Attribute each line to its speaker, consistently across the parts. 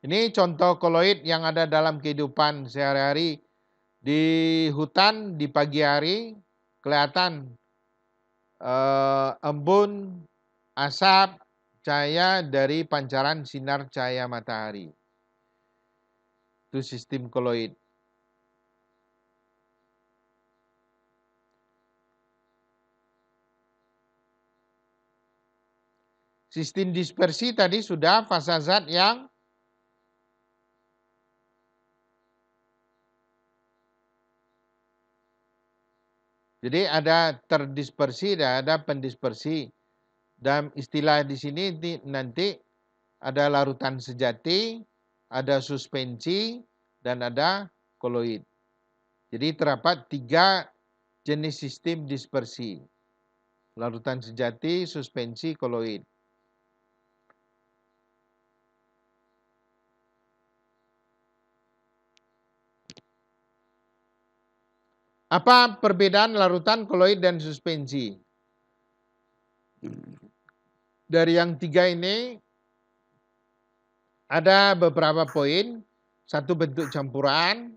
Speaker 1: Ini contoh koloid yang ada dalam kehidupan sehari-hari di hutan di pagi hari kelihatan embun, asap, cahaya dari pancaran sinar cahaya matahari. Itu sistem koloid. Sistem dispersi tadi sudah fasa zat yang jadi ada terdispersi dan ada pendispersi. Dan istilah di sini nanti ada larutan sejati, ada suspensi, dan ada koloid. Jadi terdapat 3 jenis sistem dispersi. Larutan sejati, suspensi, koloid. Apa perbedaan larutan, koloid, dan suspensi? Dari yang 3 ini ada beberapa poin. 1 bentuk campuran,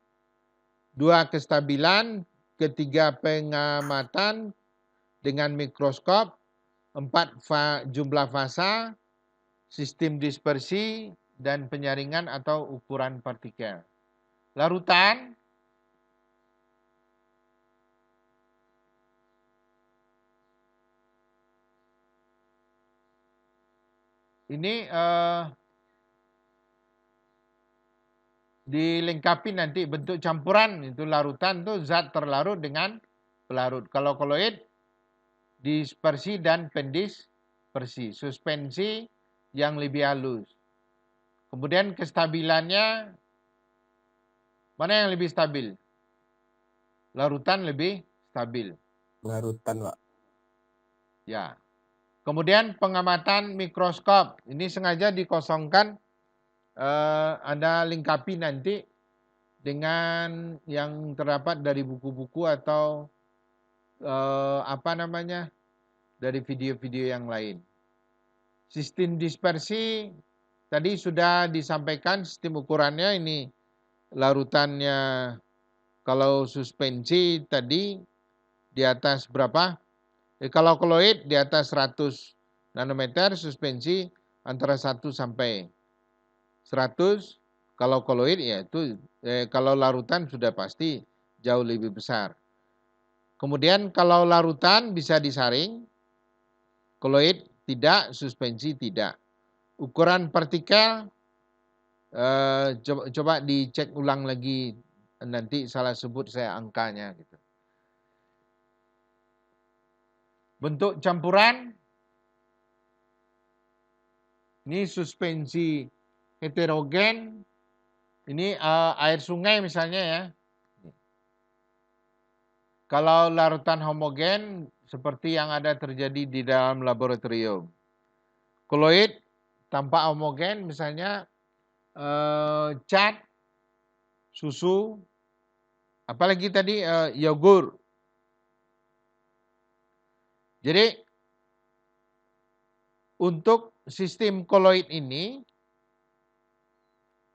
Speaker 1: 2 kestabilan, 3 pengamatan dengan mikroskop, 4 jumlah fasa, sistem dispersi, dan penyaringan atau ukuran partikel. Larutan ini dilengkapi nanti bentuk campuran, itu larutan itu zat terlarut dengan pelarut. Kalau koloid dispersi dan pendispersi, suspensi yang lebih halus. Kemudian kestabilannya mana yang lebih stabil? Larutan lebih stabil.
Speaker 2: Larutan, Pak.
Speaker 1: Ya. Kemudian pengamatan mikroskop, ini sengaja dikosongkan, Anda lengkapi nanti dengan yang terdapat dari buku-buku atau dari video-video yang lain. Sistem dispersi tadi sudah disampaikan sistem ukurannya, ini larutannya. Kalau suspensi tadi di atas berapa? Kalau koloid di atas 100 nanometer, suspensi antara 1 sampai 100. Kalau koloid ya itu kalau larutan sudah pasti jauh lebih besar. Kemudian kalau larutan bisa disaring, koloid tidak, suspensi tidak. Ukuran partikel coba dicek ulang lagi, nanti salah sebut saya angkanya gitu. Bentuk campuran ini suspensi heterogen, ini air sungai misalnya ya. Kalau larutan homogen seperti yang ada terjadi di dalam laboratorium. Koloid tampak homogen misalnya cat, susu, apalagi tadi yogurt. Jadi untuk sistem koloid ini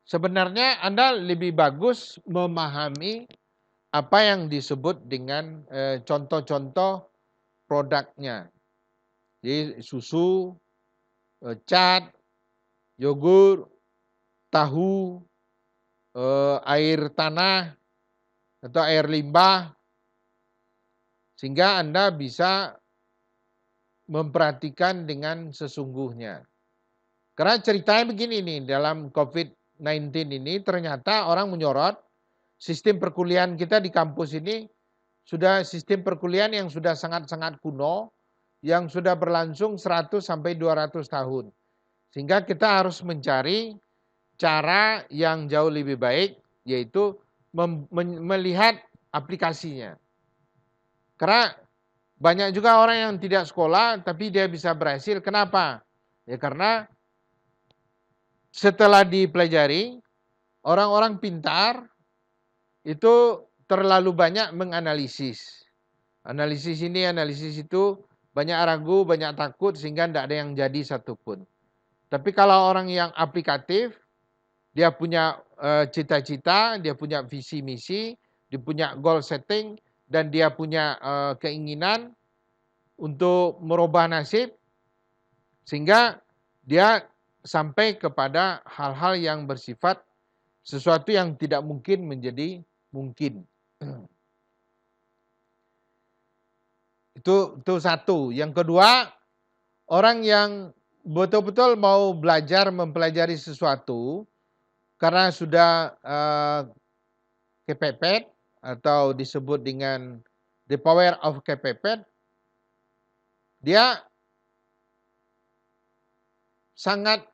Speaker 1: sebenarnya Anda lebih bagus memahami apa yang disebut dengan contoh-contoh produknya. Jadi susu, cat, yogurt, tahu, air tanah atau air limbah, sehingga Anda bisa memperhatikan dengan sesungguhnya. Karena ceritanya begini nih, dalam COVID-19 ini ternyata orang menyorot sistem perkuliahan kita di kampus ini sudah sistem perkuliahan yang sudah sangat-sangat kuno, yang sudah berlangsung 100 sampai 200 tahun. Sehingga kita harus mencari cara yang jauh lebih baik, yaitu melihat aplikasinya. Karena banyak juga orang yang tidak sekolah tapi dia bisa berhasil. Kenapa? Ya karena setelah dipelajari, orang-orang pintar itu terlalu banyak menganalisis. Analisis ini, analisis itu, banyak ragu, banyak takut, sehingga tidak ada yang jadi satupun. Tapi kalau orang yang aplikatif, dia punya cita-cita, dia punya visi misi, dia punya goal setting, dan dia punya keinginan untuk merubah nasib, sehingga dia sampai kepada hal-hal yang bersifat sesuatu yang tidak mungkin menjadi mungkin. Itu satu. Yang kedua, orang yang betul-betul mau belajar mempelajari sesuatu karena sudah kepepet atau disebut dengan the power of kepepet, dia sangat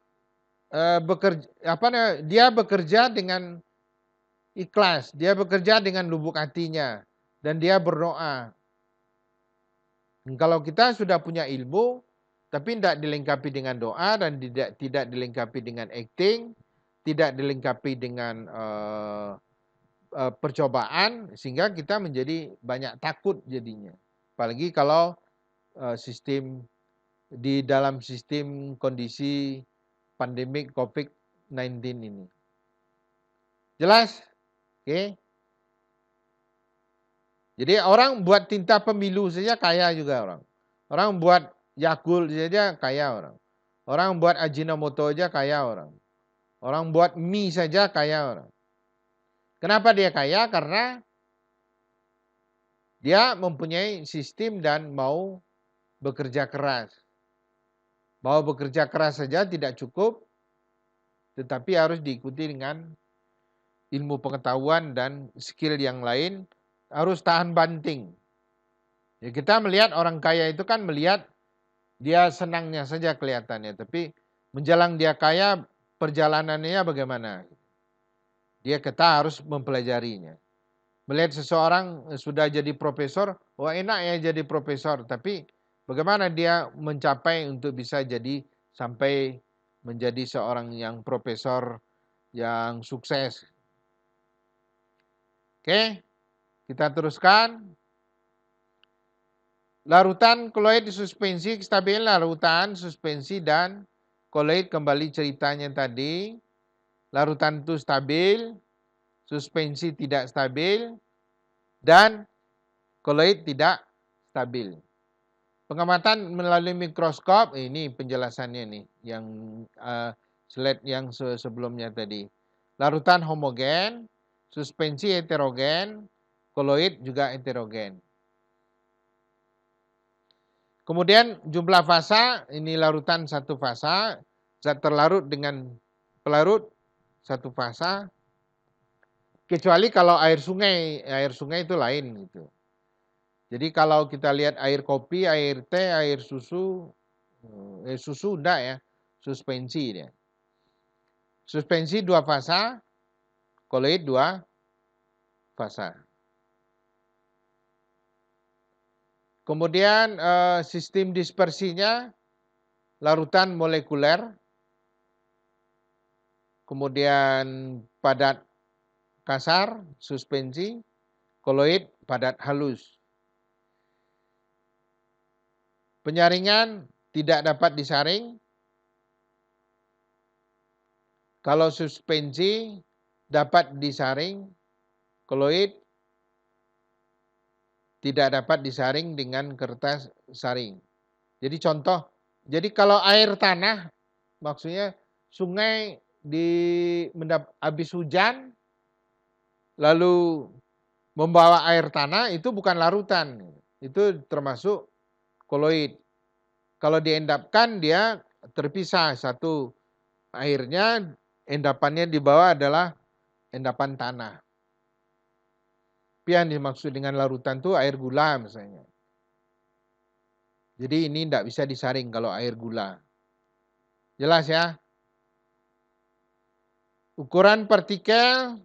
Speaker 1: dia bekerja dengan ikhlas, dia bekerja dengan lubuk hatinya, dan dia berdoa. Kalau kita sudah punya ilmu, tapi tidak dilengkapi dengan doa dan tidak dilengkapi dengan acting, tidak dilengkapi dengan percobaan, sehingga kita menjadi banyak takut jadinya. Apalagi kalau di dalam sistem kondisi pandemik COVID-19 ini. Jelas? Oke. Jadi orang buat tinta pemilu saja kaya juga orang. Orang buat Yakult saja kaya orang. Orang buat Ajinomoto saja kaya orang. Orang buat mie saja kaya orang. Kenapa dia kaya? Karena dia mempunyai sistem dan mau bekerja keras. Mau bekerja keras saja tidak cukup, tetapi harus diikuti dengan ilmu pengetahuan dan skill yang lain, harus tahan banting. Ya, kita melihat orang kaya itu kan melihat dia senangnya saja kelihatannya, tapi menjelang dia kaya perjalanannya bagaimana? Kita harus mempelajarinya. Melihat seseorang sudah jadi profesor, wah enak ya jadi profesor, tapi bagaimana dia mencapai untuk bisa jadi sampai menjadi seorang yang profesor yang sukses. Oke, kita teruskan. Larutan koloid suspensi stabil, larutan suspensi dan koloid kembali ceritanya tadi. Larutan itu stabil, suspensi tidak stabil, dan koloid tidak stabil. Pengamatan melalui mikroskop, ini penjelasannya nih, yang slide yang sebelumnya tadi. Larutan homogen, suspensi heterogen, koloid juga heterogen. Kemudian jumlah fasa, ini larutan satu fasa, zat terlarut dengan pelarut satu fasa, kecuali kalau air sungai itu lain gitu. Jadi kalau kita lihat air kopi, air teh, air susu enggak ya, suspensi dia. Suspensi dua fasa, koloid dua fasa. Kemudian sistem dispersinya larutan molekuler, kemudian padat kasar, suspensi, koloid padat halus. Penyaringan tidak dapat disaring. Kalau suspensi dapat disaring, koloid tidak dapat disaring dengan kertas saring. Jadi contoh, jadi kalau air tanah, maksudnya sungai habis hujan, lalu membawa air tanah, itu bukan larutan, itu termasuk koloid. Kalau diendapkan dia terpisah, satu airnya, endapannya di bawah adalah endapan tanah. Tapi yang dimaksud dengan larutan itu air gula misalnya. Jadi ini tidak bisa disaring kalau air gula. Jelas ya? Ukuran partikel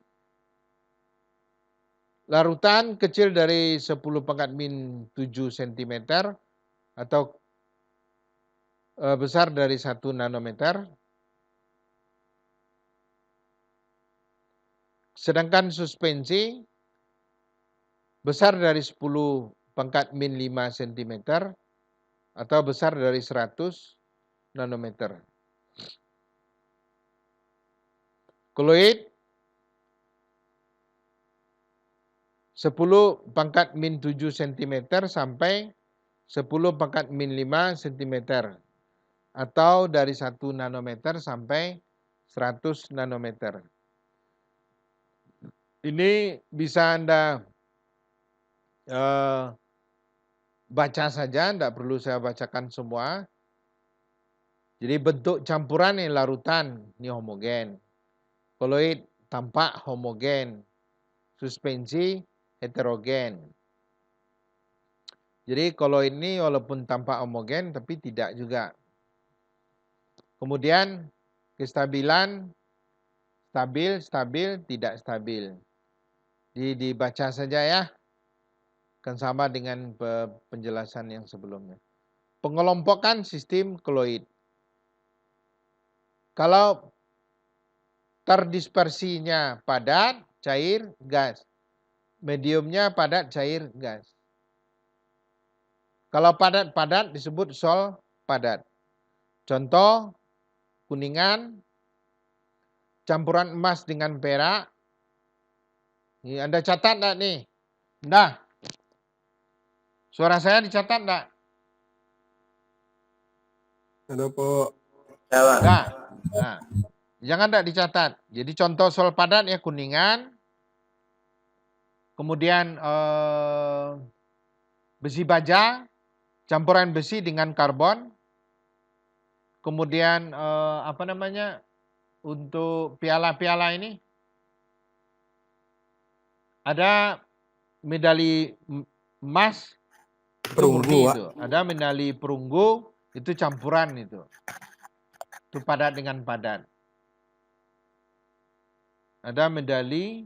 Speaker 1: larutan kecil dari 10⁻⁷ cm atau besar dari 1 nanometer. Sedangkan suspensi besar dari 10⁻⁵ cm atau besar dari 100 nanometer. Koloid 10 pangkat min 7 cm sampai 10 pangkat min 5 cm. Atau dari 1 nanometer sampai 100 nanometer. Ini bisa Anda baca saja, tidak perlu saya bacakan semua. Jadi bentuk campuran ini larutan, ini homogen. Koloid tampak homogen. Suspensi heterogen. Jadi koloid ini walaupun tampak homogen tapi tidak juga. Kemudian kestabilan stabil, stabil, tidak stabil. Dibaca saja ya. Kan sama dengan penjelasan yang sebelumnya. Pengelompokan sistem koloid. Kalau terdispersinya padat, cair, gas. Mediumnya padat, cair, gas. Kalau padat-padat disebut sol padat. Contoh, kuningan, campuran emas dengan perak. Ini Anda catat enggak nih? Nah, suara saya dicatat enggak?
Speaker 2: Ada Pak.
Speaker 1: Nah, jangan enggak dicatat. Jadi contoh sol padat ya kuningan, kemudian besi baja, campuran besi dengan karbon, kemudian untuk piala-piala ini ada medali emas itu murni itu, ada medali perunggu itu campuran itu padat dengan padat. Ada medali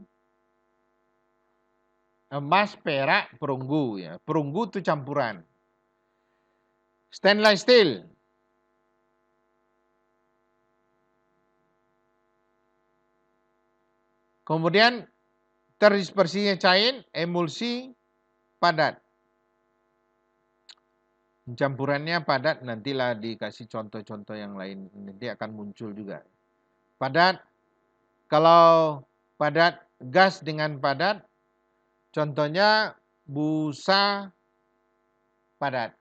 Speaker 1: emas, perak, perunggu ya. Perunggu itu campuran. Stainless steel. Kemudian terdispersinya cair, emulsi, padat. Campurannya padat, nantilah dikasih contoh-contoh yang lain. Nanti akan muncul juga. Padat, kalau padat gas dengan padat, contohnya busa padat.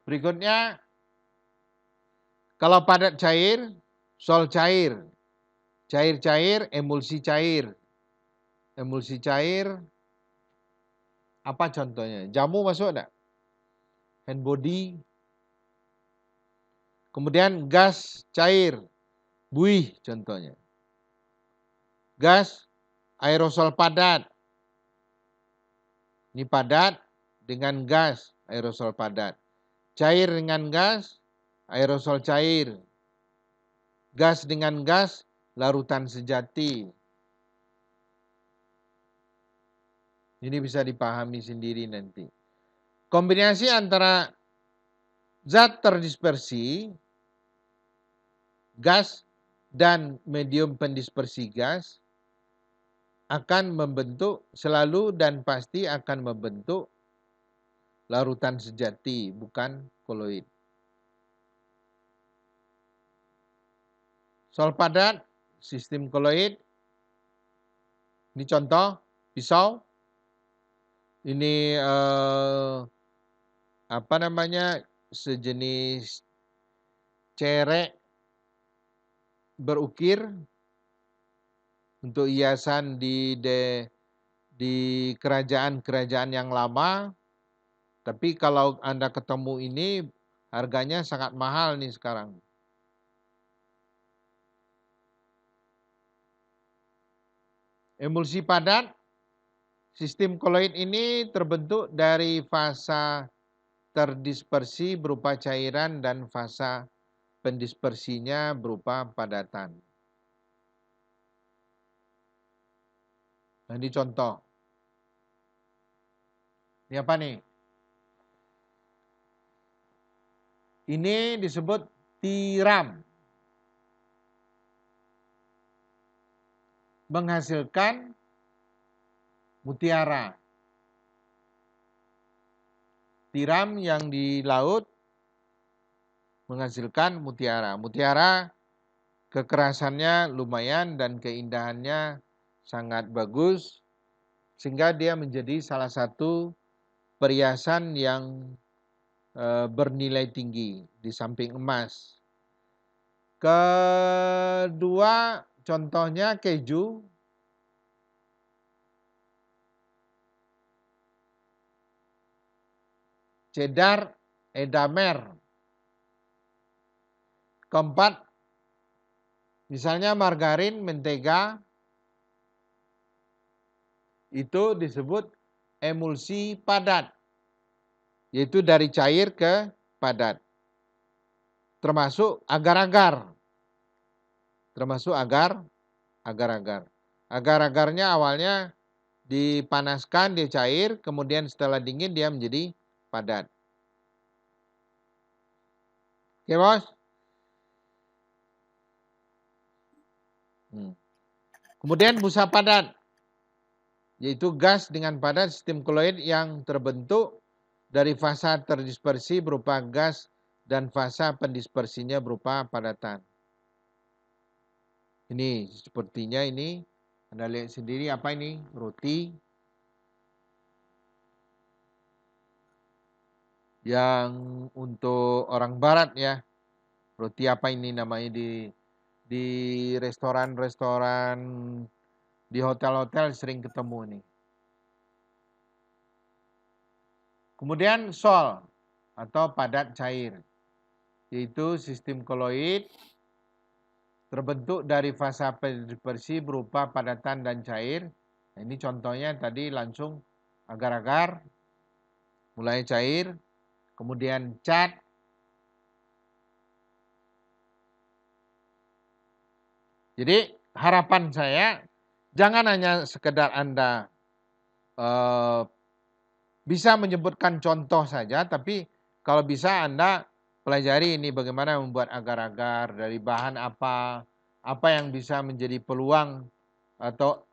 Speaker 1: Berikutnya, kalau padat cair, sol cair. Cair-cair, emulsi cair. Emulsi cair, apa contohnya? Jamu masuk enggak? Hand body. Kemudian gas cair, buih contohnya. Gas aerosol padat. Ini padat dengan gas, aerosol padat. Cair dengan gas, aerosol cair. Gas dengan gas, larutan sejati. Ini bisa dipahami sendiri nanti. Kombinasi antara zat terdispersi, gas, dan medium pendispersi gas akan membentuk selalu dan pasti akan membentuk larutan sejati, bukan koloid. Sol padat, sistem koloid. Ini contoh pisau. Ini sejenis cerek berukir untuk hiasan di kerajaan-kerajaan yang lama. Tapi kalau Anda ketemu ini harganya sangat mahal nih sekarang. Emulsi padat, sistem koloid ini terbentuk dari fasa terdispersi berupa cairan dan fasa pendispersinya berupa padatan. Nah, ini contoh. Ini apa nih? Ini disebut tiram. Menghasilkan mutiara. Tiram yang di laut menghasilkan mutiara. Mutiara kekerasannya lumayan dan keindahannya sangat bagus, sehingga dia menjadi salah satu perhiasan yang bernilai tinggi di samping emas. Kedua, contohnya keju. Cheddar, Edamer. Keempat, misalnya margarin, mentega, itu disebut emulsi padat, yaitu dari cair ke padat. Termasuk agar-agar. Agar-agarnya awalnya dipanaskan, dia cair, kemudian setelah dingin dia menjadi padat. Oke, Bos? Kemudian busa padat, yaitu gas dengan padat sistem koloid yang terbentuk dari fasa terdispersi berupa gas dan fasa pendispersinya berupa padatan. Ini sepertinya ini, Anda lihat sendiri apa ini? Roti yang untuk orang barat ya. Roti apa ini namanya di restoran-restoran, di hotel-hotel sering ketemu nih. Kemudian sol atau padat cair, yaitu sistem koloid terbentuk dari fasa dispersi berupa padatan dan cair. Nah, ini contohnya tadi langsung agar-agar, mulai cair, kemudian cat. Jadi harapan saya jangan hanya sekedar Anda bisa menyebutkan contoh saja, tapi kalau bisa Anda pelajari ini bagaimana membuat agar-agar dari bahan apa yang bisa menjadi peluang atau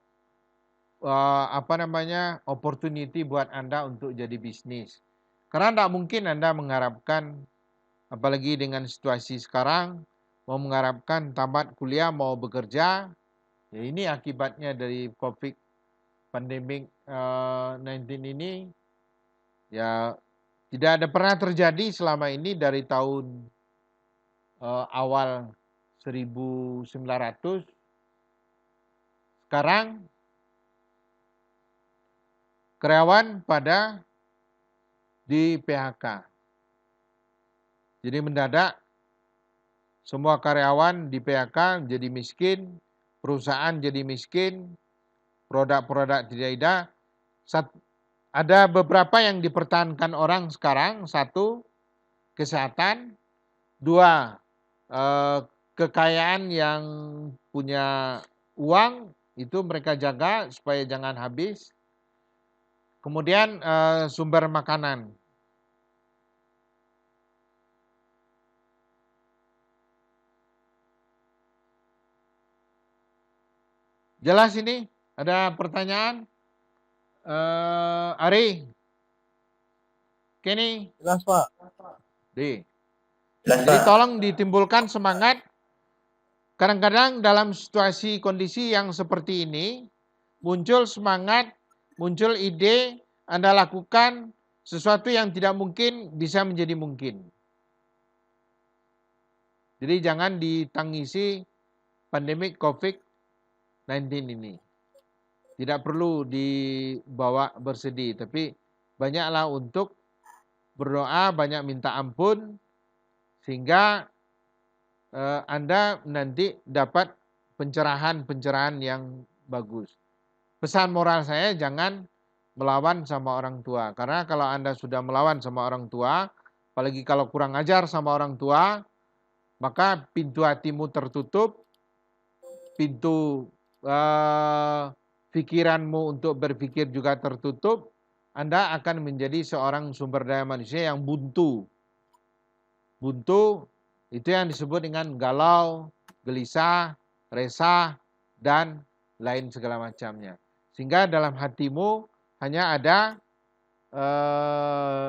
Speaker 1: opportunity buat Anda untuk jadi bisnis. Karena tidak mungkin Anda mengharapkan, apalagi dengan situasi sekarang, mau mengharapkan tamat kuliah mau bekerja, ya ini akibatnya dari COVID pandemik 19 ini, ya tidak ada pernah terjadi selama ini dari tahun awal 1900. Sekarang karyawan pada di PHK. Jadi mendadak semua karyawan di PHK jadi miskin, perusahaan jadi miskin, produk-produk tidak ada. Ada beberapa yang dipertahankan orang sekarang. Satu, kesehatan. Dua, kekayaan yang punya uang, itu mereka jaga supaya jangan habis. Kemudian sumber makanan. Jelas ini? Ada pertanyaan? Ari? Kenny?
Speaker 2: Jelas, Pak.
Speaker 1: Jadi tolong ditimbulkan semangat. Kadang-kadang dalam situasi kondisi yang seperti ini, muncul semangat, muncul ide, Anda lakukan sesuatu yang tidak mungkin bisa menjadi mungkin. Jadi jangan ditangisi pandemik COVID-19 ini. Tidak perlu dibawa bersedih, tapi banyaklah untuk berdoa, banyak minta ampun, sehingga Anda nanti dapat pencerahan-pencerahan yang bagus. Pesan moral saya, jangan melawan sama orang tua. Karena kalau Anda sudah melawan sama orang tua, apalagi kalau kurang ajar sama orang tua, maka pintu hatimu tertutup, pintu pikiranmu untuk berpikir juga tertutup. Anda akan menjadi seorang sumber daya manusia yang buntu. Buntu itu yang disebut dengan galau, gelisah, resah, dan lain segala macamnya. Sehingga dalam hatimu hanya ada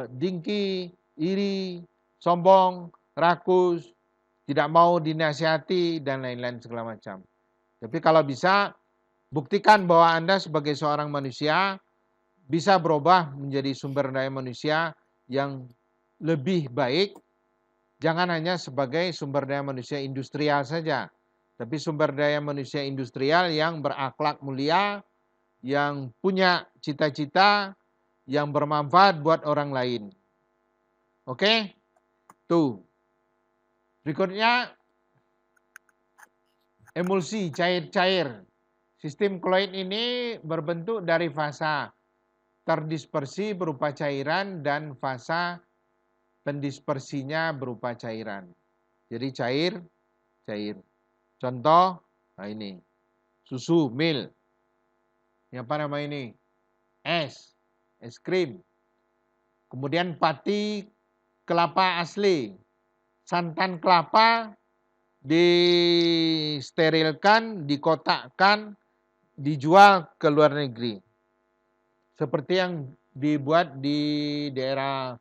Speaker 1: dengki, iri, sombong, rakus, tidak mau dinasihati, dan lain-lain segala macam. Tapi kalau bisa, buktikan bahwa Anda sebagai seorang manusia bisa berubah menjadi sumber daya manusia yang lebih baik. Jangan hanya sebagai sumber daya manusia industrial saja, tapi sumber daya manusia industrial yang berakhlak mulia, yang punya cita-cita, yang bermanfaat buat orang lain. Oke? Tuh. Berikutnya, emulsi cair-cair. Sistem koloid ini berbentuk dari fasa terdispersi berupa cairan dan fasa pendispersinya berupa cairan. Jadi cair. Contoh, nah ini, susu, milk. Ini apa nama ini? Es krim. Kemudian pati kelapa asli. Santan kelapa disterilkan, dikotakkan, dijual ke luar negeri. Seperti yang dibuat di daerah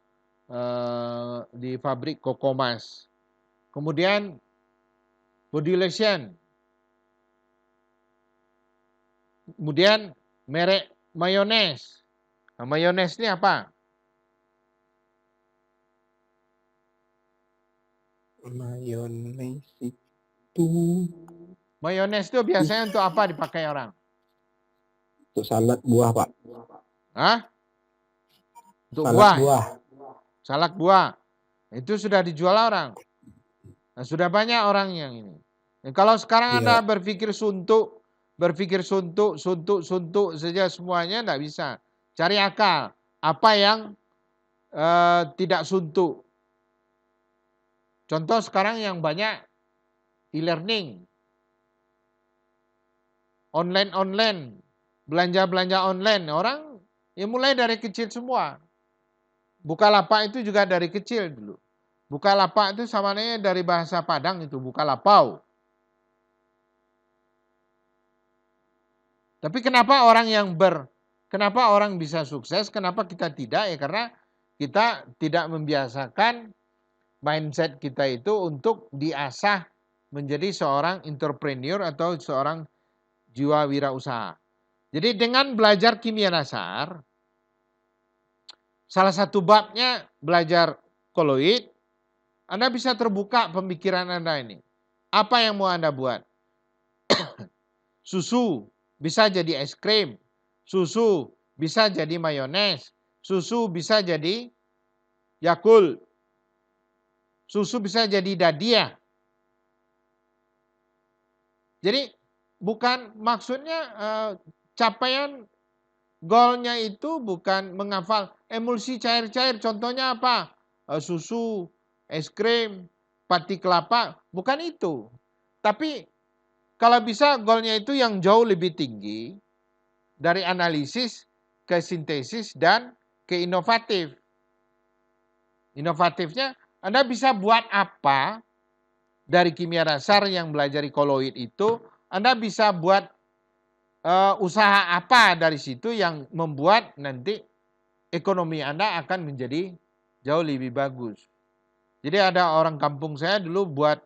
Speaker 1: di pabrik Kokomas. Kemudian body lotion. Kemudian merek mayones. Nah, mayones ini apa?
Speaker 2: Mayones
Speaker 1: itu biasanya untuk apa dipakai orang?
Speaker 2: untuk salad buah, Pak.
Speaker 1: Hah? Untuk
Speaker 2: salad
Speaker 1: buah.
Speaker 2: buah.
Speaker 1: Salad buah. Itu sudah dijual orang. Nah, sudah banyak orang yang ini. Nah, kalau sekarang Anda berpikir suntuk saja semuanya, tidak bisa. Cari akal. Apa yang tidak suntuk? Contoh sekarang yang banyak e-learning, online, belanja online. Orang ya mulai dari kecil semua. Bukalapak itu juga dari kecil dulu. Bukalapak itu samanya dari bahasa Padang itu, bukalapau. Tapi kenapa orang bisa sukses, kenapa kita tidak? Ya karena kita tidak membiasakan mindset kita itu untuk diasah menjadi seorang entrepreneur atau seorang jiwa wirausaha. Jadi dengan belajar kimia dasar, salah satu babnya belajar koloid, Anda bisa terbuka pemikiran Anda ini. Apa yang mau Anda buat? Susu bisa jadi es krim, susu bisa jadi mayones, susu bisa jadi Yakult, susu bisa jadi Dadia. Jadi bukan maksudnya capaian goalnya itu bukan menghafal emulsi cair-cair. Contohnya apa? Susu, es krim, pati kelapa. Bukan itu. Tapi kalau bisa goalnya itu yang jauh lebih tinggi dari analisis ke sintesis dan ke inovatif. Inovatifnya Anda bisa buat apa dari kimia dasar yang belajar koloid itu. Anda bisa buat usaha apa dari situ yang membuat nanti ekonomi Anda akan menjadi jauh lebih bagus. Jadi ada orang kampung saya dulu buat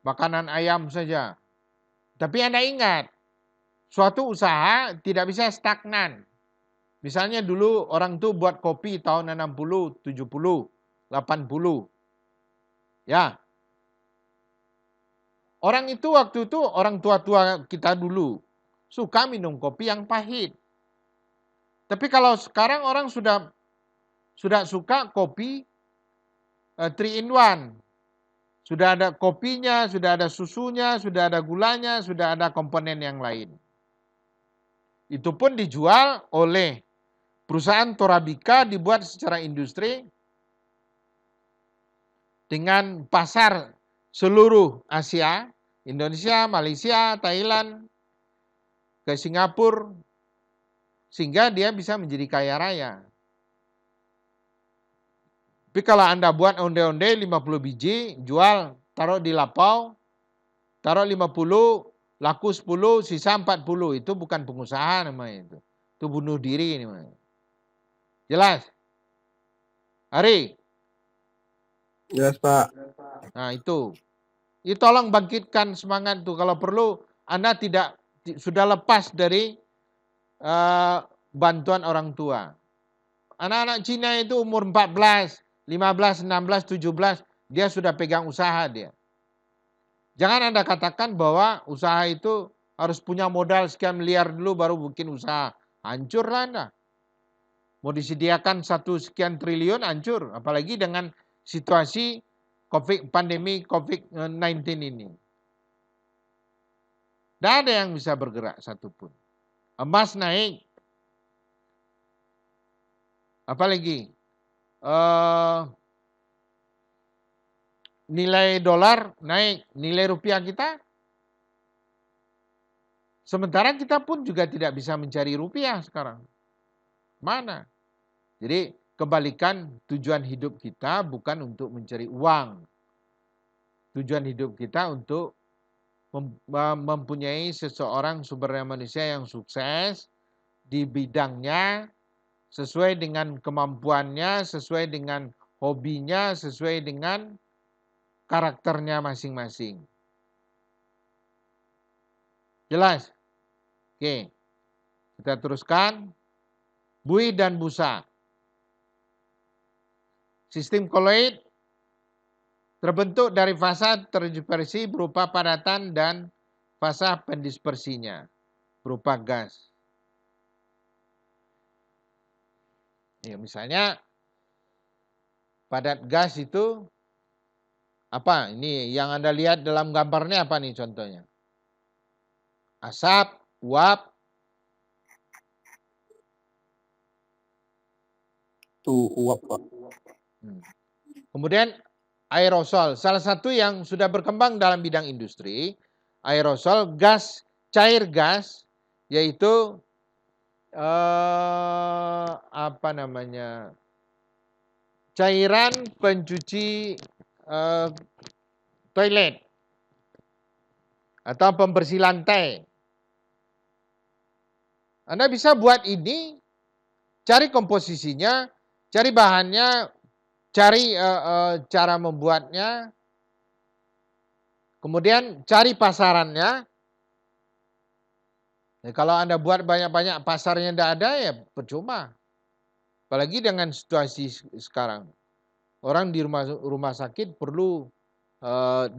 Speaker 1: makanan ayam saja. Tapi Anda ingat, suatu usaha tidak bisa stagnan. Misalnya dulu orang tuh buat kopi tahun 60, 70, 80. Ya. Orang itu waktu itu, orang tua-tua kita dulu suka minum kopi yang pahit. Tapi kalau sekarang orang sudah suka kopi 3 in 1. Sudah ada kopinya, sudah ada susunya, sudah ada gulanya, sudah ada komponen yang lain. Itu pun dijual oleh perusahaan Torabika, dibuat secara industri dengan pasar seluruh Asia, Indonesia, Malaysia, Thailand, ke Singapura, sehingga dia bisa menjadi kaya raya. Tapi kalau Anda buat onde-onde 50 biji, jual, taruh di lapau, taruh 50, laku 10, sisa 40. Itu bukan pengusaha namanya itu. Itu bunuh diri namanya. Jelas? Ari?
Speaker 2: Jelas, Pak.
Speaker 1: Nah itu. Ya tolong bangkitkan semangat tuh. Kalau perlu Anda sudah lepas dari bantuan orang tua. Anak-anak Cina itu umur 14, 15, 16, 17, dia sudah pegang usaha dia. Jangan Anda katakan bahwa usaha itu harus punya modal sekian miliar dulu baru bikin usaha. Hancurlah Anda. Mau disediakan sekian triliun hancur. Apalagi dengan situasi pandemi COVID-19 ini. Tidak ada yang bisa bergerak satupun. Emas naik. Apalagi nilai dolar naik, nilai rupiah kita. Sementara kita pun juga tidak bisa mencari rupiah sekarang. Mana? Jadi kebalikan, tujuan hidup kita bukan untuk mencari uang. Tujuan hidup kita untuk mempunyai seseorang sumber daya manusia yang sukses di bidangnya, sesuai dengan kemampuannya, sesuai dengan hobinya, sesuai dengan karakternya masing-masing. Jelas? Oke. Kita teruskan. Buih dan busa. Sistem koloid terbentuk dari fasa terdispersi berupa padatan dan fasa pendispersinya berupa gas. Ya, misalnya padat gas itu apa? Ini yang Anda lihat dalam gambarnya apa nih contohnya? Asap, uap.
Speaker 2: Itu uap, Pak.
Speaker 1: Kemudian aerosol, salah satu yang sudah berkembang dalam bidang industri, aerosol, cair gas, yaitu apa namanya, cairan pencuci toilet atau pembersih lantai. Anda bisa buat ini, cari komposisinya, cari bahannya, cari cara membuatnya, kemudian cari pasarannya. Ya, kalau Anda buat banyak-banyak pasarnya tidak ada ya percuma. Apalagi dengan situasi sekarang. Orang di rumah sakit perlu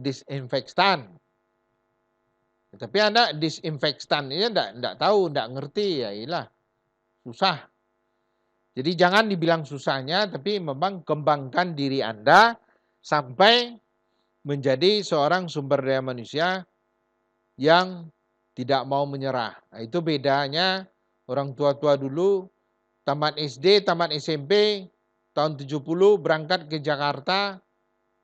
Speaker 1: disinfektan. Tapi Anda disinfektan ini tidak tahu, tidak ngerti, ya iyalah susah. Jadi jangan dibilang susahnya, tapi memang kembangkan diri Anda sampai menjadi seorang sumber daya manusia yang tidak mau menyerah. Nah, itu bedanya orang tua-tua dulu, tamat SD, tamat SMP, tahun 70 berangkat ke Jakarta,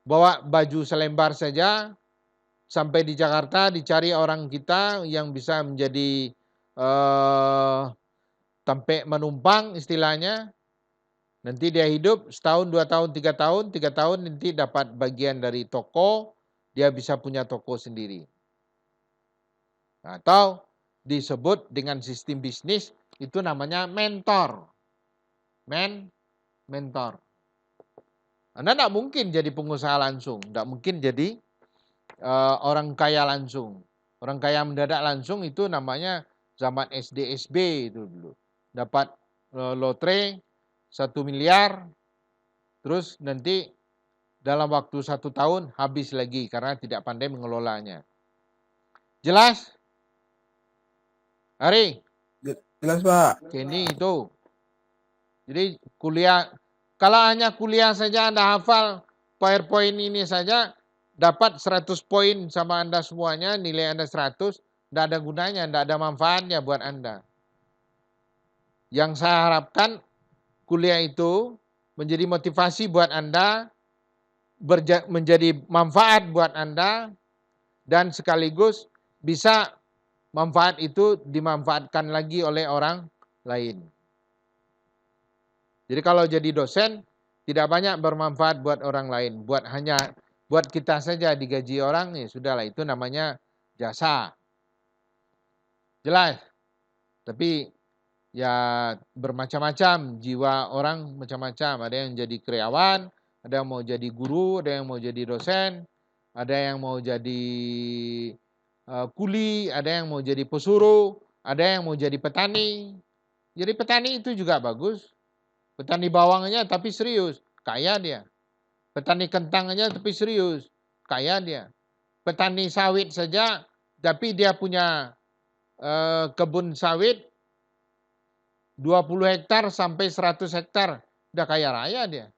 Speaker 1: bawa baju selembar saja, sampai di Jakarta dicari orang kita yang bisa menjadi tempe menumpang istilahnya. Nanti dia hidup setahun, 2 tahun, 3 tahun, 3 tahun nanti dapat bagian dari toko, dia bisa punya toko sendiri. Atau disebut dengan sistem bisnis itu namanya mentor. Mentor. Anda tidak mungkin jadi pengusaha langsung, tidak mungkin jadi orang kaya langsung. Orang kaya mendadak langsung itu namanya zaman SD SB itu dulu. Dapat lotre 1 miliar, terus nanti dalam waktu 1 tahun habis lagi karena tidak pandai mengelolanya. Jelas? Ari?
Speaker 2: Jelas, Pak.
Speaker 1: Kenny itu. Jadi kuliah, kalau hanya kuliah saja Anda hafal PowerPoint ini saja, dapat 100 poin sama Anda semuanya, nilai Anda 100, tidak ada gunanya, tidak ada manfaatnya buat Anda. Yang saya harapkan kuliah itu menjadi motivasi buat Anda, menjadi manfaat buat Anda, dan sekaligus bisa manfaat itu dimanfaatkan lagi oleh orang lain. Jadi kalau jadi dosen, tidak banyak bermanfaat buat orang lain, hanya buat kita saja digaji orang, ya sudahlah, itu namanya jasa. Jelas? Tapi ya bermacam-macam, jiwa orang macam-macam. Ada yang jadi karyawan, ada yang mau jadi guru, ada yang mau jadi dosen, ada yang mau jadi kuli, ada yang mau jadi pesuruh, ada yang mau jadi petani. Jadi petani itu juga bagus. Petani bawangnya tapi serius, kaya dia. Petani kentangnya tapi serius, kaya dia. Petani sawit saja, tapi dia punya kebun sawit 20 hektar sampai 100 hektar, udah kaya raya dia.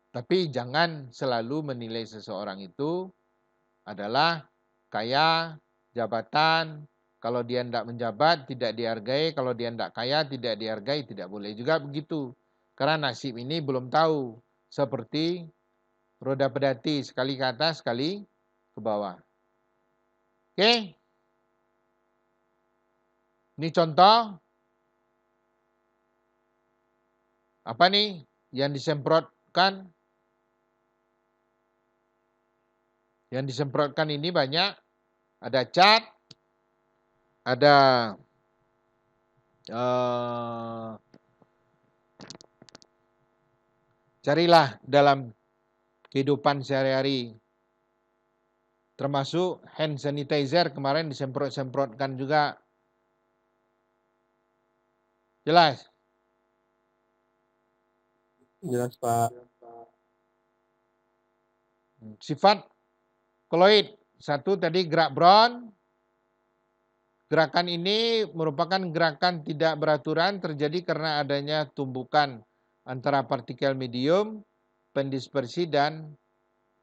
Speaker 1: Tapi jangan selalu menilai seseorang itu adalah kaya, jabatan. Kalau dia tidak menjabat, tidak dihargai. Kalau dia tidak kaya, tidak dihargai. Tidak boleh juga begitu. Karena nasib ini belum tahu. Seperti roda pedati, sekali ke atas, sekali ke bawah. Oke? Ini contoh. Apa nih yang disemprotkan? Yang disemprotkan ini banyak. Ada cat, ada carilah dalam kehidupan sehari-hari. Termasuk hand sanitizer kemarin disemprot-semprotkan juga. Jelas?
Speaker 2: Jelas, Pak.
Speaker 1: Sifat koloid. Satu tadi gerak Brown. Gerakan ini merupakan gerakan tidak beraturan terjadi karena adanya tumbukan antara partikel medium, pendispersi, dan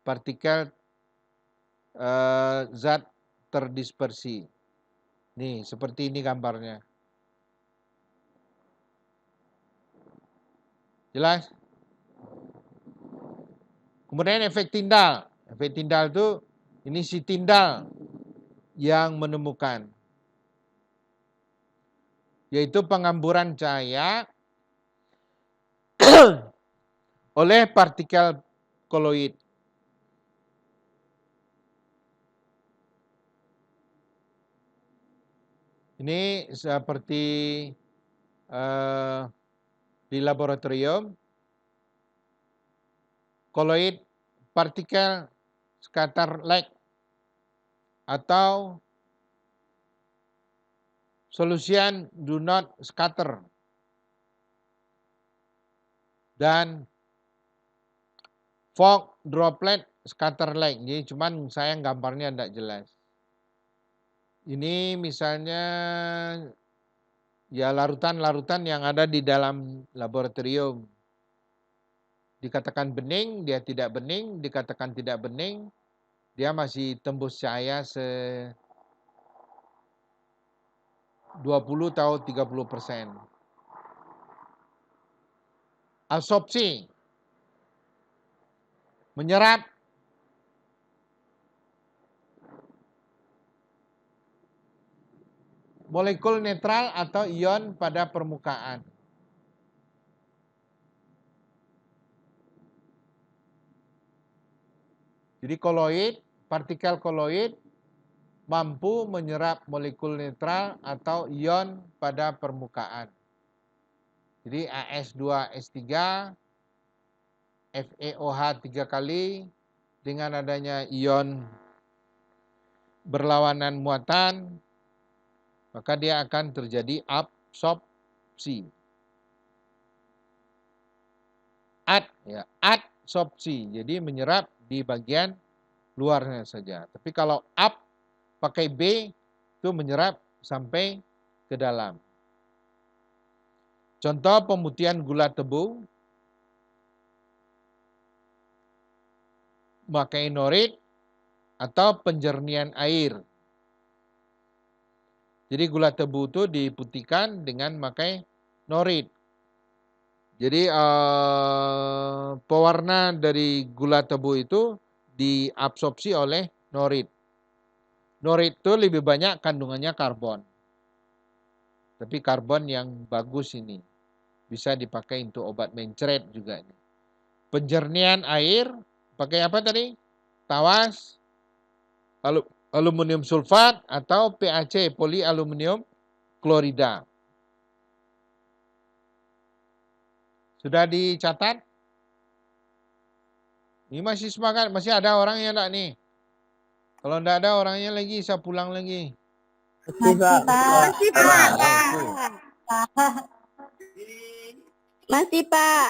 Speaker 1: partikel zat terdispersi. Nih, seperti ini gambarnya. Jelas? Kemudian efek tindal. Efek tindal itu, ini si tindal yang menemukan. Yaitu pengamburan cahaya oleh partikel koloid. Ini seperti di laboratorium, koloid partikel scatter light atau solution do not scatter dan fog droplet scatter light. Jadi cuman saya gambarnya tidak jelas. Ini misalnya ya larutan-larutan yang ada di dalam laboratorium. Dikatakan bening, dia tidak bening, dikatakan tidak bening, dia masih tembus cahaya 20 atau 30%. Absorpsi, menyerap molekul netral atau ion pada permukaan. Jadi koloid, partikel koloid mampu menyerap molekul netral atau ion pada permukaan. Jadi AS2S3, FeOH 3 kali, dengan adanya ion berlawanan muatan, maka dia akan terjadi absorpsi. Adsorpsi, jadi menyerap di bagian luarnya saja. Tapi kalau ab pakai B itu menyerap sampai ke dalam. Contoh pemutihan gula tebu, pakai norit atau penjernihan air. Jadi gula tebu itu diputihkan dengan pakai norit. Jadi pewarna dari gula tebu itu diabsorpsi oleh norit. Norit itu lebih banyak kandungannya karbon. Tapi karbon yang bagus ini. Bisa dipakai untuk obat mencret juga ini. Penjernihan air, pakai apa tadi? Tawas, aluminium sulfat atau PAC, polialuminium klorida. Sudah dicatat? Ini masih semangat, masih ada orangnya enggak nih? Kalau enggak ada orangnya lagi, saya pulang lagi.
Speaker 2: Masih Pak.
Speaker 3: Masih Pak.
Speaker 1: Nah, itu.
Speaker 3: Masih Pak.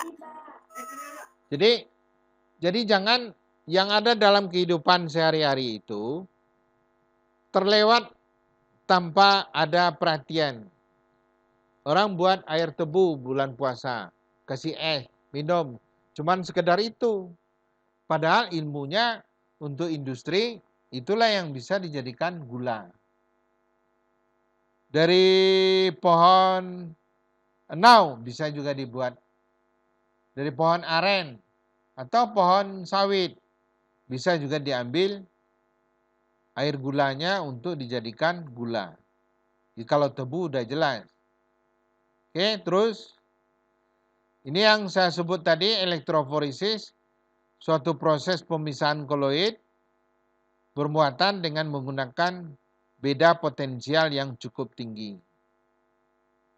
Speaker 1: Jadi jangan yang ada dalam kehidupan sehari-hari itu terlewat tanpa ada perhatian. Orang buat air tebu bulan puasa, kasih minum, cuman sekedar itu. Padahal ilmunya untuk industri itulah yang bisa dijadikan gula. Dari pohon enau bisa juga dibuat. Dari pohon aren atau pohon sawit bisa juga diambil air gulanya untuk dijadikan gula. Jadi kalau tebu udah jelas. Oke, terus ini yang saya sebut tadi elektroforesis, suatu proses pemisahan koloid bermuatan dengan menggunakan beda potensial yang cukup tinggi.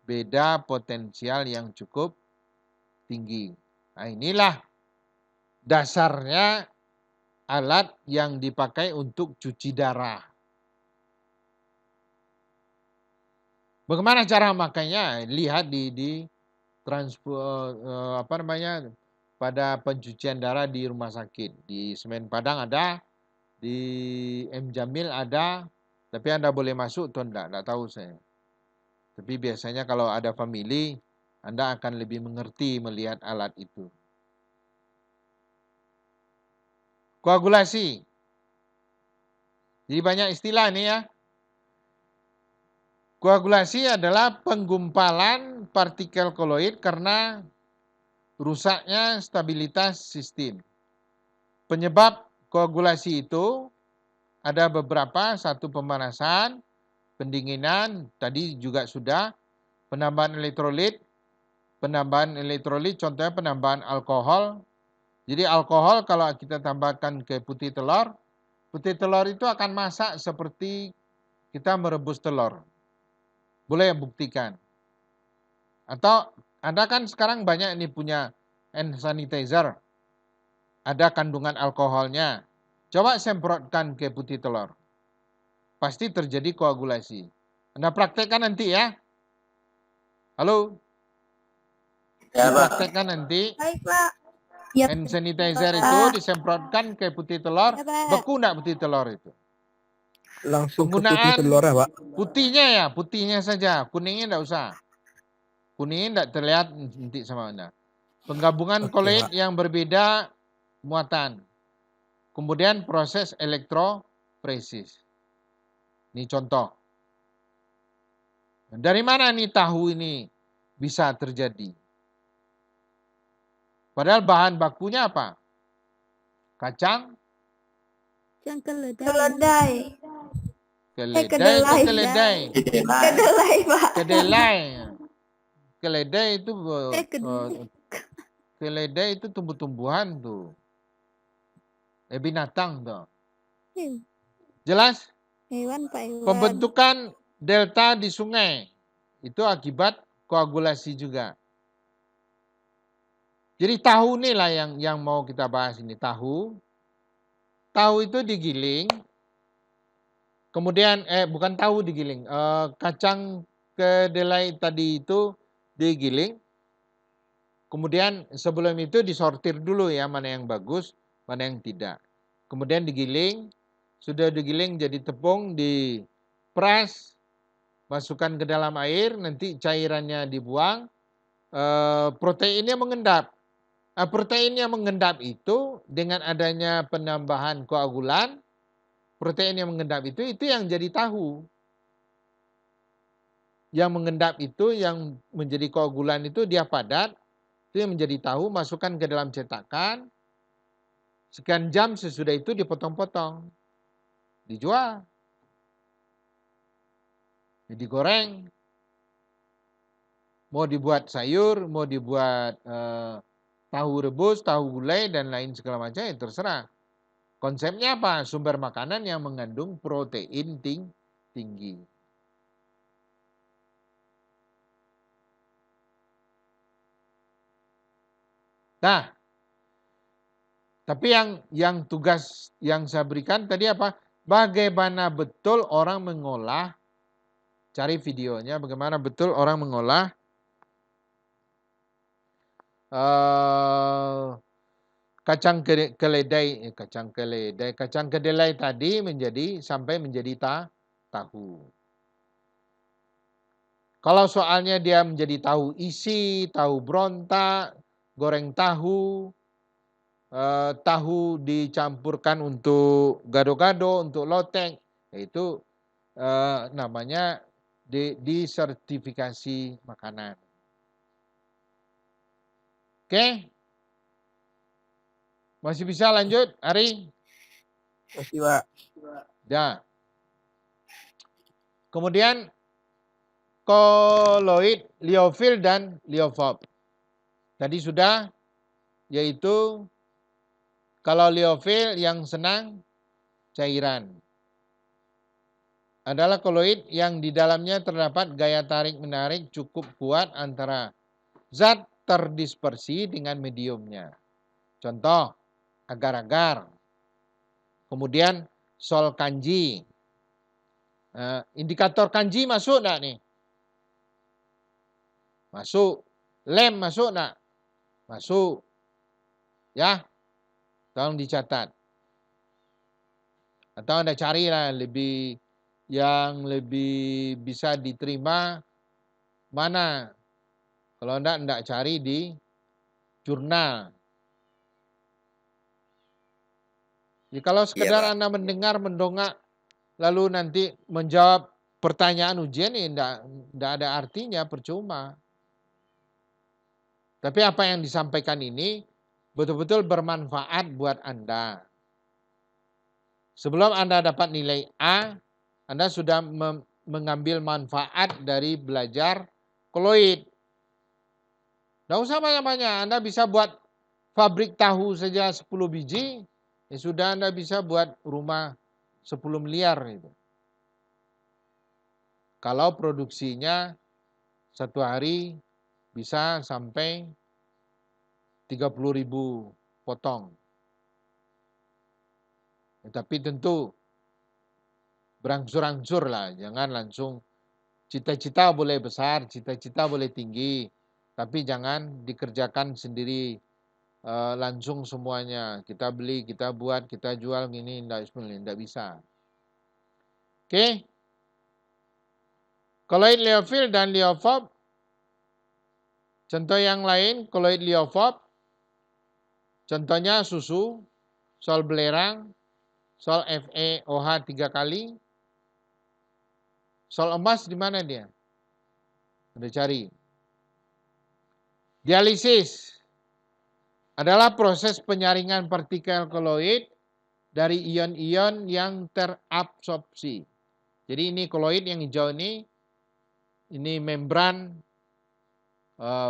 Speaker 1: Beda potensial yang cukup tinggi. Nah, inilah dasarnya alat yang dipakai untuk cuci darah. Bagaimana cara makanya? Lihat di pada pencucian darah di rumah sakit. Di Semen Padang ada, di M Jamil ada, tapi Anda boleh masuk atau enggak tahu saya. Tapi biasanya kalau ada family, Anda akan lebih mengerti melihat alat itu. Koagulasi. Jadi banyak istilah nih ya. Koagulasi adalah penggumpalan partikel koloid karena rusaknya stabilitas sistem. Penyebab koagulasi itu ada beberapa, satu pemanasan, pendinginan, tadi juga sudah, penambahan elektrolit contohnya penambahan alkohol. Jadi alkohol kalau kita tambahkan ke putih telur itu akan masak seperti kita merebus telur. Boleh buktikan. Atau Anda kan sekarang banyak ini punya hand sanitizer. Ada kandungan alkoholnya. Coba semprotkan ke putih telur. Pasti terjadi koagulasi. Anda praktekkan nanti ya. Halo?
Speaker 2: Ya, Pak.
Speaker 1: Dipraktekkan nanti.
Speaker 3: Baik Pak. Ya,
Speaker 1: Hand sanitizer itu disemprotkan ke putih telur.
Speaker 3: Ya, Pak.
Speaker 1: Beku enggak putih telur itu?
Speaker 2: Langsung ke putih
Speaker 1: Penggunaan
Speaker 2: telur ya, Pak.
Speaker 1: putihnya saja. Kuningnya enggak usah. Kuningnya enggak terlihat nanti sama Anda. Penggabungan
Speaker 2: Oke,
Speaker 1: koloid
Speaker 2: Pak.
Speaker 1: yang berbeda muatan. Kemudian proses elektroforesis. Ini contoh. Dari mana nih tahu ini bisa terjadi? Padahal bahan bakunya apa? Kacang,
Speaker 3: Yang keledai.
Speaker 1: keledai atau keledai?
Speaker 3: Kedelai Pak.
Speaker 1: Kedelai. Keledai itu
Speaker 3: Kedelai.
Speaker 1: keledai itu tumbuh-tumbuhan tuh. Binatang tuh. Jelas?
Speaker 3: Hewan Pak, hewan.
Speaker 1: Pembentukan delta di sungai itu akibat koagulasi juga. Jadi tahu nih lah yang mau kita bahas ini. Tahu itu digiling. Kemudian bukan tahu digiling. Kacang kedelai tadi itu digiling. Kemudian sebelum itu disortir dulu ya, mana yang bagus, mana yang tidak. Kemudian digiling, sudah digiling jadi tepung, diperas, masukkan ke dalam air, nanti cairannya dibuang, proteinnya mengendap. Protein yang mengendap itu dengan adanya penambahan koagulan, protein yang mengendap itu yang jadi tahu. Yang mengendap itu, yang menjadi koagulan itu dia padat, itu yang menjadi tahu, masukkan ke dalam cetakan, sekian jam sesudah itu dipotong-potong, dijual, digoreng, mau dibuat sayur, mau dibuat tahu rebus, tahu gulai, dan lain segala macam, ya terserah. Konsepnya apa? Sumber makanan yang mengandung protein tinggi. Nah, Tapi yang tugas yang saya berikan tadi apa? Bagaimana betul orang mengolah, cari videonya, bagaimana betul orang mengolah kacang kedelai tadi sampai menjadi tahu. Kalau soalnya dia menjadi tahu isi, tahu berontak, goreng tahu, tahu dicampurkan untuk gado-gado, untuk lotek, itu namanya disertifikasi makanan. Oke? Masih bisa lanjut, Ari?
Speaker 2: Masih, Pak.
Speaker 1: Ya. Kemudian koloid, liofil, dan liofob. Tadi sudah, yaitu kalau liofil yang senang cairan. Adalah koloid yang di dalamnya terdapat gaya tarik-menarik cukup kuat antara zat terdispersi dengan mediumnya. Contoh, agar-agar. Kemudian sol kanji. Indikator kanji masuk enggak nih? Masuk. Lem masuk enggak? Masuk. Ya, tolong dicatat. Atau Anda carilah yang lebih bisa diterima mana. Kalau enggak cari di jurnal. Jadi kalau sekedar Anda mendengar, mendongak, lalu nanti menjawab pertanyaan ujian, enggak ada artinya, percuma. Tapi apa yang disampaikan ini betul-betul bermanfaat buat Anda. Sebelum Anda dapat nilai A, Anda sudah mengambil manfaat dari belajar koloid. Tidak usah banyak-banyak, Anda bisa buat pabrik tahu saja 10 biji, ya sudah Anda bisa buat rumah 10 miliar. Gitu. Kalau produksinya satu hari bisa sampai 30.000 potong. Ya, tapi tentu berangsur-angsur lah, jangan langsung cita-cita boleh besar, cita-cita boleh tinggi, tapi jangan dikerjakan sendiri langsung semuanya. Kita beli, kita buat, kita jual gini, enggak bisa. Oke. Koloid liofil dan liofob. Contoh yang lain, koloid liofob. Contohnya susu, sol belerang, sol FeOH 3 kali. Sol emas di mana dia? Udah cari. Dialisis adalah proses penyaringan partikel koloid dari ion-ion yang terabsorpsi. Jadi ini koloid yang hijau ini membran,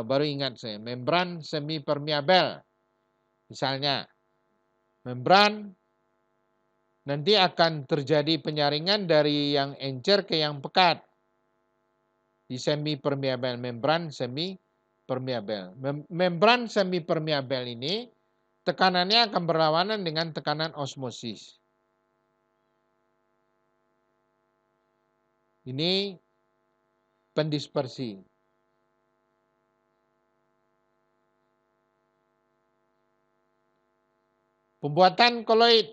Speaker 1: baru ingat saya, membran semi permeabel. Misalnya, membran nanti akan terjadi penyaringan dari yang encer ke yang pekat. Di semi permeabel, membran semi permeabel. Membran semi permeabel ini tekanannya akan berlawanan dengan tekanan osmosis. Ini pendispersi. Pembuatan koloid.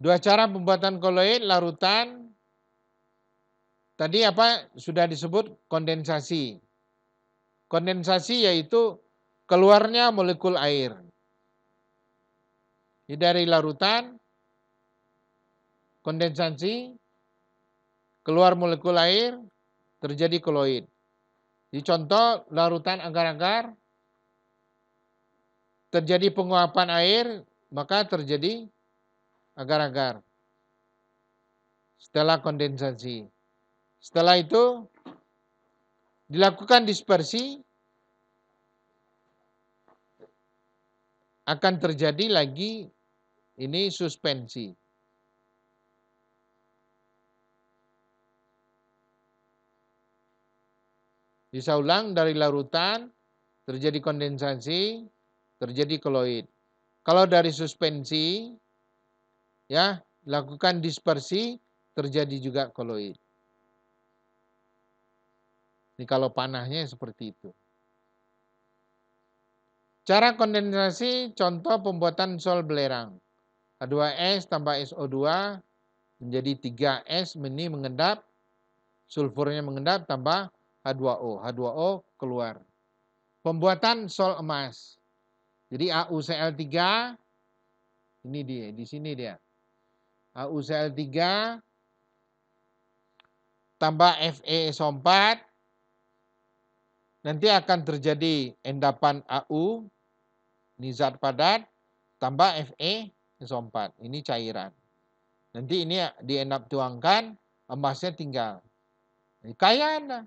Speaker 1: Dua cara pembuatan koloid, larutan. Tadi apa sudah disebut kondensasi. Kondensasi yaitu keluarnya molekul air. Jadi dari larutan, kondensasi, keluar molekul air, terjadi koloid. Di contoh larutan agar-agar, terjadi penguapan air, maka terjadi agar-agar. Setelah kondensasi. Setelah itu dilakukan dispersi, akan terjadi lagi ini suspensi. Bisa ulang, dari larutan terjadi kondensasi, terjadi koloid. Kalau dari suspensi, ya, lakukan dispersi, terjadi juga koloid. Ini kalau panahnya seperti itu. Cara kondensasi, contoh pembuatan sol belerang. H2S tambah SO2 menjadi 3S, ini mengendap, sulfurnya mengendap, tambah H2O. H2O keluar. Pembuatan sol emas. Jadi AuCl3, ini dia, di sini dia. AuCl3 tambah FeSO4, nanti akan terjadi endapan Au, ini zat padat, tambah FeSO4, ini cairan. Nanti ini diendap tuangkan, emasnya tinggal. Kaya Anda.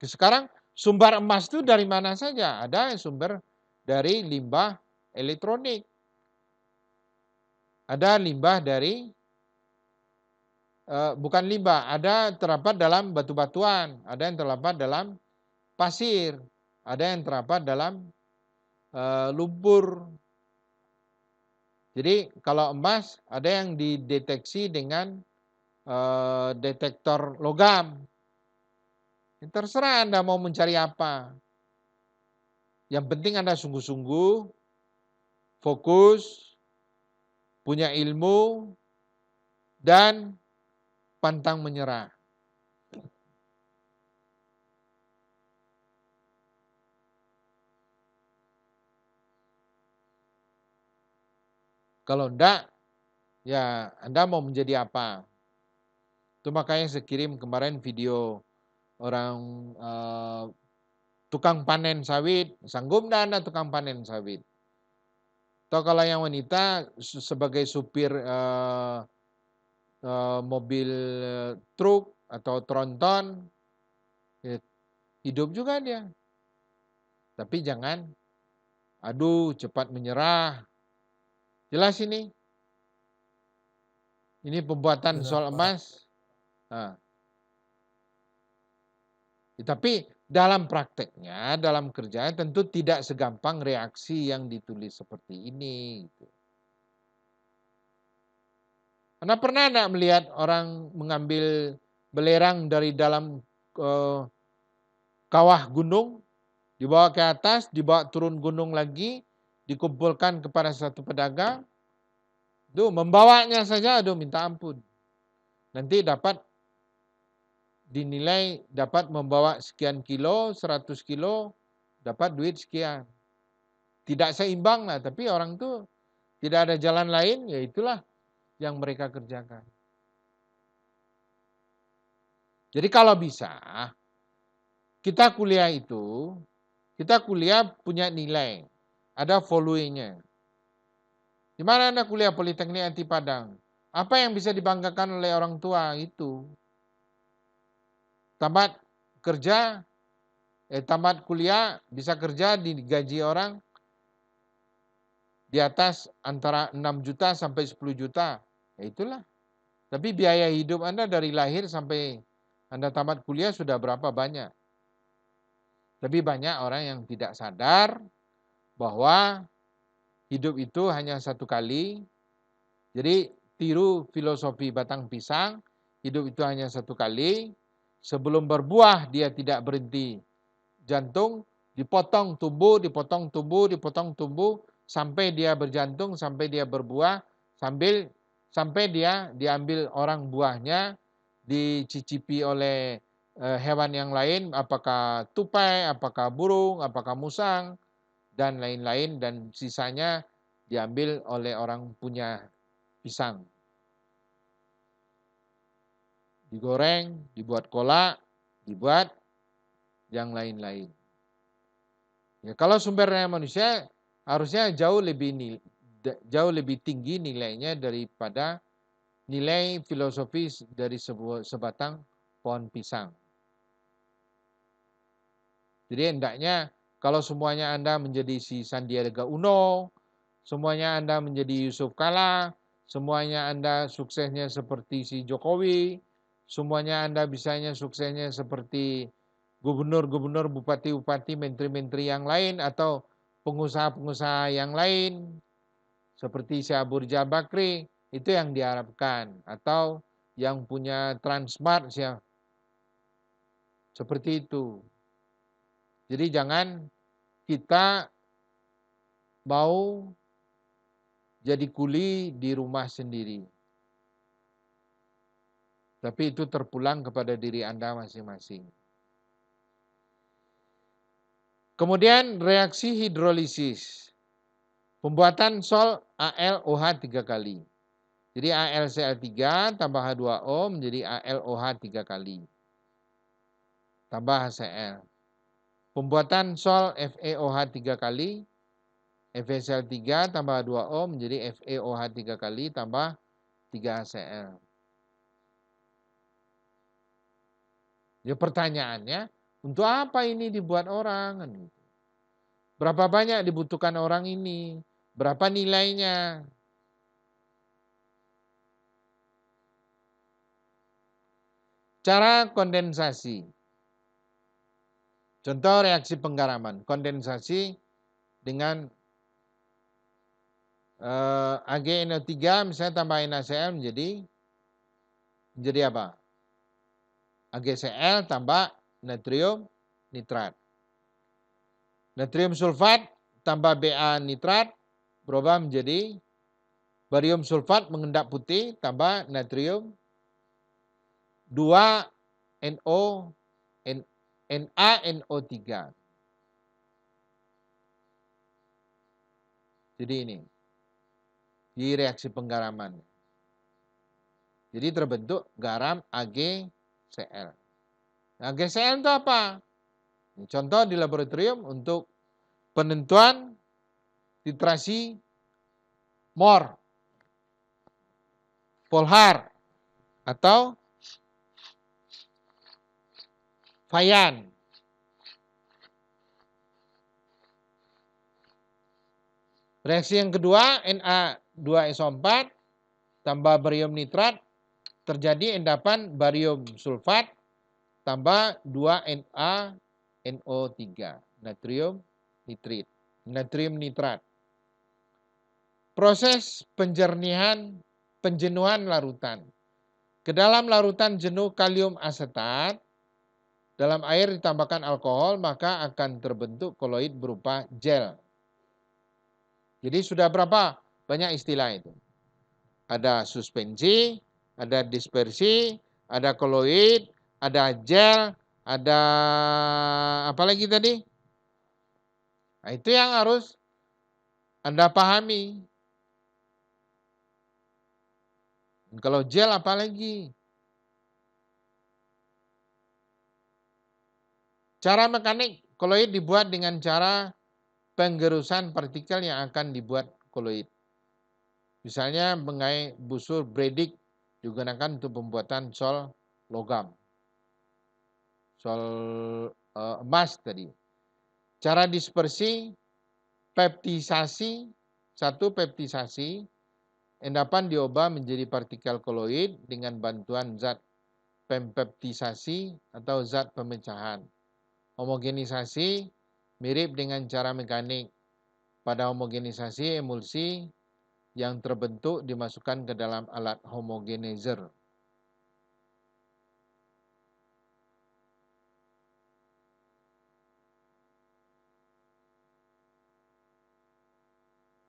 Speaker 1: Sekarang sumber emas itu dari mana saja? Ada sumber dari limbah elektronik. Ada limbah dari, bukan limbah, ada terdapat dalam batu-batuan, ada yang terdapat dalam pasir, ada yang terdapat dalam lumpur. Jadi kalau emas ada yang dideteksi dengan detektor logam. Terserah Anda mau mencari apa. Yang penting Anda sungguh-sungguh, fokus, punya ilmu, dan pantang menyerah. Kalau enggak, ya Anda mau menjadi apa? Itu makanya saya kirim kemarin video orang tukang panen sawit. Sanggup enggak Anda tukang panen sawit? Atau kalau yang wanita sebagai supir mobil truk atau tronton, ya, hidup juga dia. Tapi jangan, aduh cepat menyerah. Jelas ini? Ini pembuatan sol emas. Nah. Tapi dalam prakteknya, dalam kerja tentu tidak segampang reaksi yang ditulis seperti ini. Anda pernah enggak melihat orang mengambil belerang dari dalam kawah gunung, dibawa ke atas, dibawa turun gunung lagi, dikumpulkan kepada satu pedagang, itu membawanya saja, aduh minta ampun. Nanti dapat dinilai dapat membawa sekian kilo, 100 kilo, dapat duit sekian. Tidak seimbang lah, tapi orang itu tidak ada jalan lain, ya itulah yang mereka kerjakan. Jadi kalau bisa, kita kuliah itu, kita kuliah punya nilai, ada volume-nya. Di mana Anda kuliah Politeknik Anti Padang? Apa yang bisa dibanggakan oleh orang tua itu? Tamat kerja, tamat kuliah, bisa kerja digaji orang di atas antara 6 juta sampai 10 juta. Ya itulah. Tapi biaya hidup Anda dari lahir sampai Anda tamat kuliah sudah berapa banyak. Tapi banyak orang yang tidak sadar bahwa hidup itu hanya satu kali. Jadi tiru filosofi batang pisang, hidup itu hanya satu kali. Sebelum berbuah dia tidak berhenti. Jantung dipotong tumbuh, dipotong tumbuh, dipotong tumbuh sampai dia berjantung, sampai dia berbuah, sampai dia diambil orang buahnya, dicicipi oleh hewan yang lain, apakah tupai, apakah burung, apakah musang, dan lain-lain, dan sisanya diambil oleh orang punya pisang. Digoreng, dibuat kolak, dibuat yang lain-lain. Ya, kalau sumber daya manusia harusnya jauh lebih tinggi nilainya daripada nilai filosofis dari sebatang pohon pisang. Jadi hendaknya kalau semuanya Anda menjadi si Sandiaga Uno, semuanya Anda menjadi Yusuf Kala, semuanya Anda suksesnya seperti si Jokowi, semuanya Anda bisanya suksesnya seperti gubernur-gubernur, bupati-bupati, menteri-menteri yang lain, atau pengusaha-pengusaha yang lain seperti Syekh Abu Rijal Bakri, itu yang diharapkan, atau yang punya Transmart seperti itu. Jadi jangan kita mau jadi kuli di rumah sendiri. Tapi itu terpulang kepada diri Anda masing-masing. Kemudian reaksi hidrolisis. Pembuatan sol AlOH 3 kali. Jadi AlCl3 tambah H2O menjadi AlOH 3 kali. Tambah HCl. Pembuatan sol FeOH 3 kali. FeCl3 tambah H2O menjadi FeOH 3 kali tambah 3 HCl. Ya pertanyaannya, untuk apa ini dibuat orang? Berapa banyak dibutuhkan orang ini? Berapa nilainya? Cara kondensasi. Contoh reaksi penggaraman. Kondensasi dengan AgNO3 misalnya tambah NaCl menjadi apa? AgCl tambah natrium nitrat. Natrium sulfat tambah Ba nitrat berubah menjadi barium sulfat mengendap putih tambah natrium 2NO NaNO3. Jadi ini di reaksi penggaraman. Jadi terbentuk garam AgCl. AgCl itu apa? Contoh di laboratorium untuk penentuan titrasi mor, Volhar, atau Fayan. Reaksi yang kedua, Na2SO4 tambah barium nitrat, terjadi endapan barium sulfat tambah 2NaNO3, natrium nitrat. Proses penjenuhan larutan. Ke dalam larutan jenuh kalium asetat, dalam air ditambahkan alkohol, maka akan terbentuk koloid berupa gel. Jadi sudah berapa banyak istilah itu? Ada suspensi, ada dispersi, ada koloid, ada gel, ada apa lagi tadi? Nah, itu yang harus Anda pahami. Kalau gel apa lagi? Cara mekanik koloid dibuat dengan cara penggerusan partikel yang akan dibuat koloid. Misalnya mengenai busur Bredig digunakan untuk pembuatan sol logam. Sol emas tadi. Cara dispersi, peptisasi, endapan diubah menjadi partikel koloid dengan bantuan zat pempeptisasi atau zat pemecahan. Homogenisasi mirip dengan cara mekanik. Pada homogenisasi emulsi yang terbentuk dimasukkan ke dalam alat homogenizer.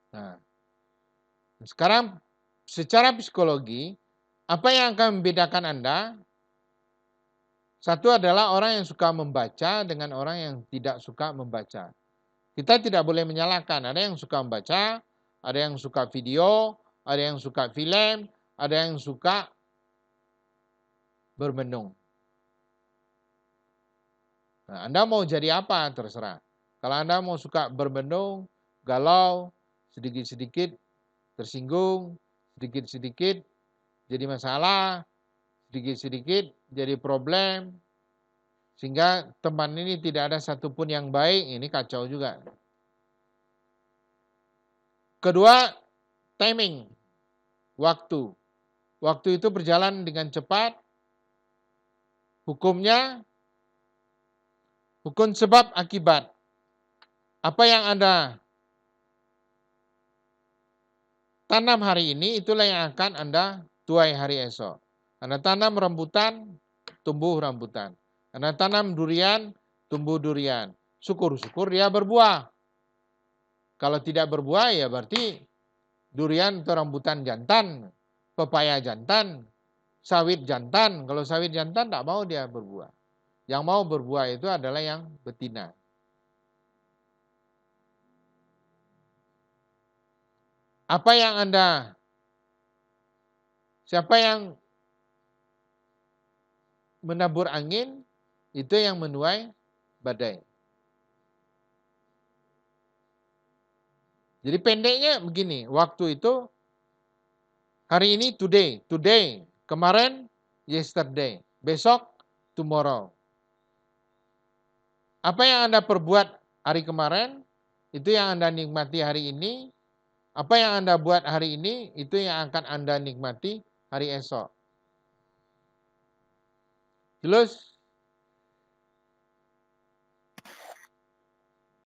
Speaker 1: Nah, sekarang secara psikologi, apa yang akan membedakan Anda? Satu adalah orang yang suka membaca dengan orang yang tidak suka membaca. Kita tidak boleh menyalahkan. Ada yang suka membaca, ada yang suka video, ada yang suka film, ada yang suka bermenung. Nah, Anda mau jadi apa? Terserah. Kalau Anda mau suka bermenung, galau, sedikit-sedikit tersinggung, sedikit-sedikit jadi masalah, sedikit-sedikit jadi problem, sehingga teman ini tidak ada satupun yang baik, ini kacau juga. Kedua, timing, waktu. Waktu itu berjalan dengan cepat. Hukumnya, hukum sebab akibat. Apa yang Anda tanam hari ini itulah yang akan Anda tuai hari esok. Anda tanam rambutan, tumbuh rambutan. Anda tanam durian, tumbuh durian. Syukur-syukur dia berbuah. Kalau tidak berbuah ya berarti durian atau rambutan jantan, pepaya jantan, sawit jantan. Kalau sawit jantan tak mau dia berbuah. Yang mau berbuah itu adalah yang betina. Apa yang siapa yang menabur angin, itu yang menuai badai. Jadi pendeknya begini, waktu itu hari ini today, kemarin yesterday, besok tomorrow. Apa yang Anda perbuat hari kemarin, itu yang Anda nikmati hari ini. Apa yang Anda buat hari ini, itu yang akan Anda nikmati hari esok. Jelas?